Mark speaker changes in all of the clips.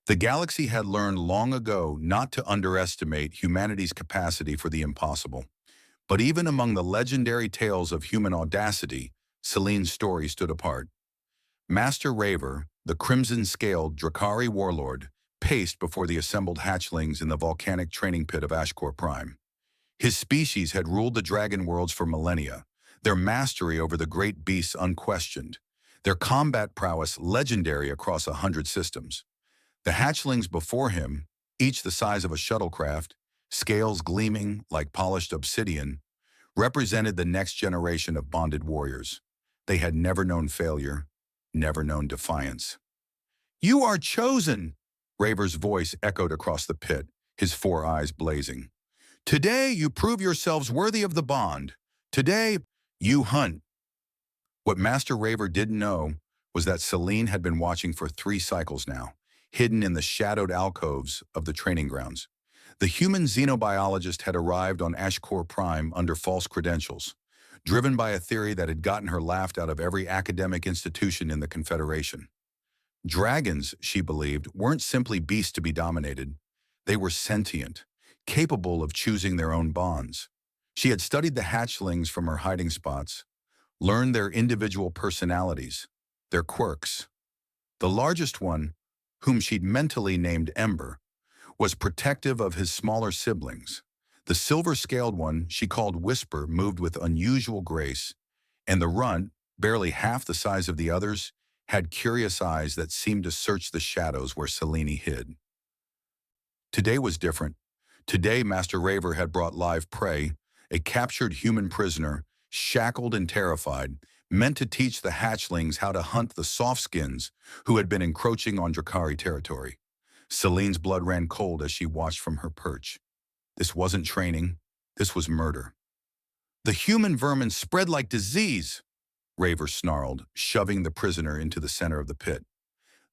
Speaker 1: The galaxy had learned long ago not to underestimate humanity's capacity for the impossible. But even among the legendary tales of human audacity, Selene's story stood apart. Master Raver, the crimson-scaled Drakari warlord, paced before the assembled hatchlings in the volcanic training pit of Ashkor Prime. His species had ruled the dragon worlds for millennia, their mastery over the great beasts unquestioned, their combat prowess legendary across 100 systems. The hatchlings before him, each the size of a shuttlecraft, scales gleaming like polished obsidian, represented the next generation of bonded warriors. They had never known failure, never known defiance. "You are chosen!" Raver's voice echoed across the pit, his four eyes blazing. "Today you prove yourselves worthy of the bond. Today you hunt." What Master Raver didn't know was that Selene had been watching for 3 cycles now, hidden in the shadowed alcoves of the training grounds. The human xenobiologist had arrived on Ashkor Prime under false credentials, driven by a theory that had gotten her laughed out of every academic institution in the Confederation. Dragons, she believed, weren't simply beasts to be dominated. They were sentient, capable of choosing their own bonds. She had studied the hatchlings from her hiding spots, learned their individual personalities, their quirks. The largest one, whom she'd mentally named Ember, was protective of his smaller siblings. The silver-scaled one she called Whisper moved with unusual grace, and the runt, barely half the size of the others, had curious eyes that seemed to search the shadows where Selene hid. Today was different. Today, Master Raver had brought live prey, a captured human prisoner, shackled and terrified, meant to teach the hatchlings how to hunt the softskins who had been encroaching on Drakari territory. Selene's blood ran cold as she watched from her perch. This wasn't training, this was murder. "The human vermin spread like disease," Raver snarled, shoving the prisoner into the center of the pit.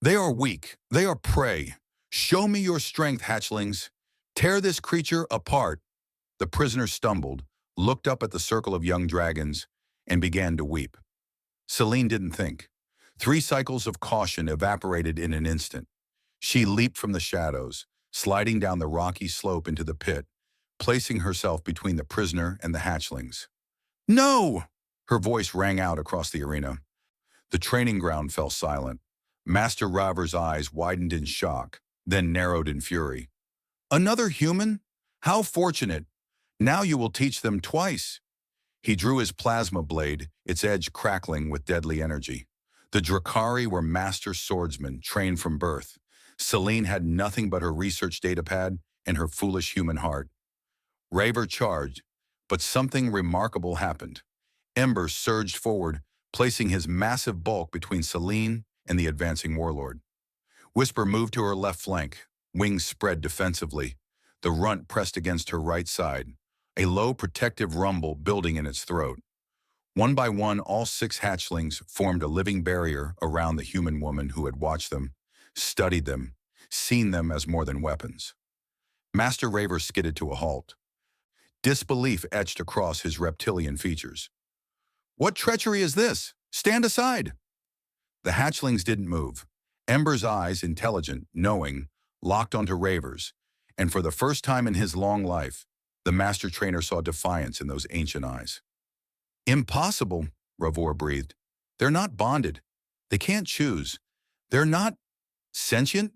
Speaker 1: "They are weak, they are prey. Show me your strength, hatchlings. Tear this creature apart." The prisoner stumbled, looked up at the circle of young dragons, and began to weep. Selene didn't think. 3 cycles of caution evaporated in an instant. She leaped from the shadows, sliding down the rocky slope into the pit, placing herself between the prisoner and the hatchlings. "No!" Her voice rang out across the arena. The training ground fell silent. Master Raver's eyes widened in shock, then narrowed in fury. "Another human? How fortunate! Now you will teach them twice." He drew his plasma blade, its edge crackling with deadly energy. The Drakari were master swordsmen, trained from birth. Selene had nothing but her research datapad and her foolish human heart. Raver charged, but something remarkable happened. Ember surged forward, placing his massive bulk between Selene and the advancing warlord. Whisper moved to her left flank, wings spread defensively. The runt pressed against her right side, a low protective rumble building in its throat. One by one, all 6 hatchlings formed a living barrier around the human woman who had watched them, studied them, seen them as more than weapons. Master Raver skidded to a halt. Disbelief etched across his reptilian features. "What treachery is this? Stand aside!" The hatchlings didn't move. Ember's eyes, intelligent, knowing, locked onto Raver's, and for the first time in his long life, the master trainer saw defiance in those ancient eyes. "Impossible," Ravor breathed. "They're not bonded. They can't choose. They're not sentient?"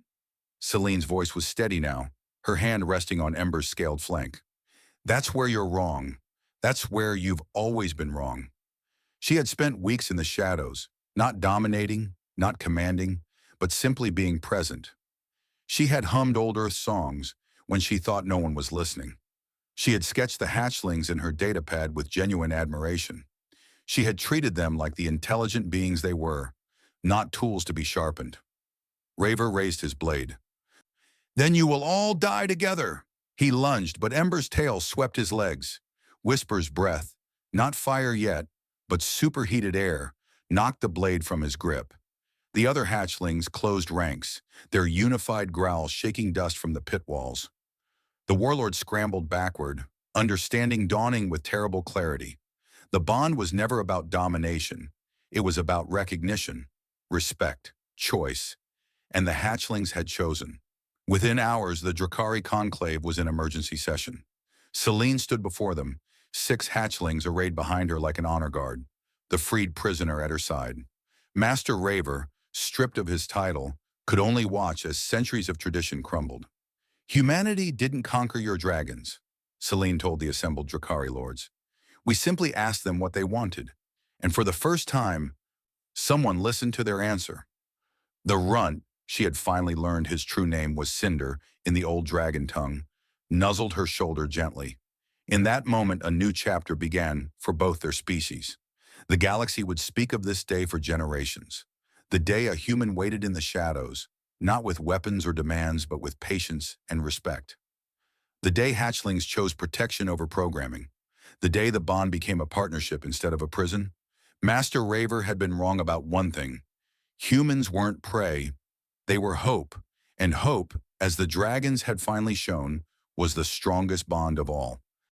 Speaker 1: Selene's voice was steady now, her hand resting on Ember's scaled flank. "That's where you're wrong. That's where you've always been wrong." She had spent weeks in the shadows, not dominating, not commanding, but simply being present. She had hummed old Earth songs when she thought no one was listening. She had sketched the hatchlings in her datapad with genuine admiration. She had treated them like the intelligent beings they were, not tools to be sharpened. Raver raised his blade. "Then you will all die together." He lunged, but Ember's tail swept his legs. Whisper's breath, not fire yet, but superheated air, knocked the blade from his grip. The other hatchlings closed ranks, their unified growl shaking dust from the pit walls. The warlord scrambled backward, understanding dawning with terrible clarity. The bond was never about domination. It was about recognition, respect, choice, and the hatchlings had chosen. Within hours, the Drakari conclave was in emergency session. Selene stood before them, 6 hatchlings arrayed behind her like an honor guard, the freed prisoner at her side. Master Raver, stripped of his title, could only watch as centuries of tradition crumbled. Humanity didn't conquer your dragons, Selene told the assembled Drakari lords. We simply asked them what they wanted. And for the first time, someone listened to their answer. The runt, she had finally learned his true name was Cinder in the old dragon tongue, nuzzled her shoulder gently. In that moment, a new chapter began for both their species. The galaxy would speak of this day for generations. The day a human waited in the shadows, not with weapons or demands, but with patience and respect. The day hatchlings chose protection over programming. The day the bond became a partnership instead of a prison. Master Raver had been wrong about one thing. Humans weren't prey, they were hope. And hope, as the dragons had finally shown, was the strongest bond of all.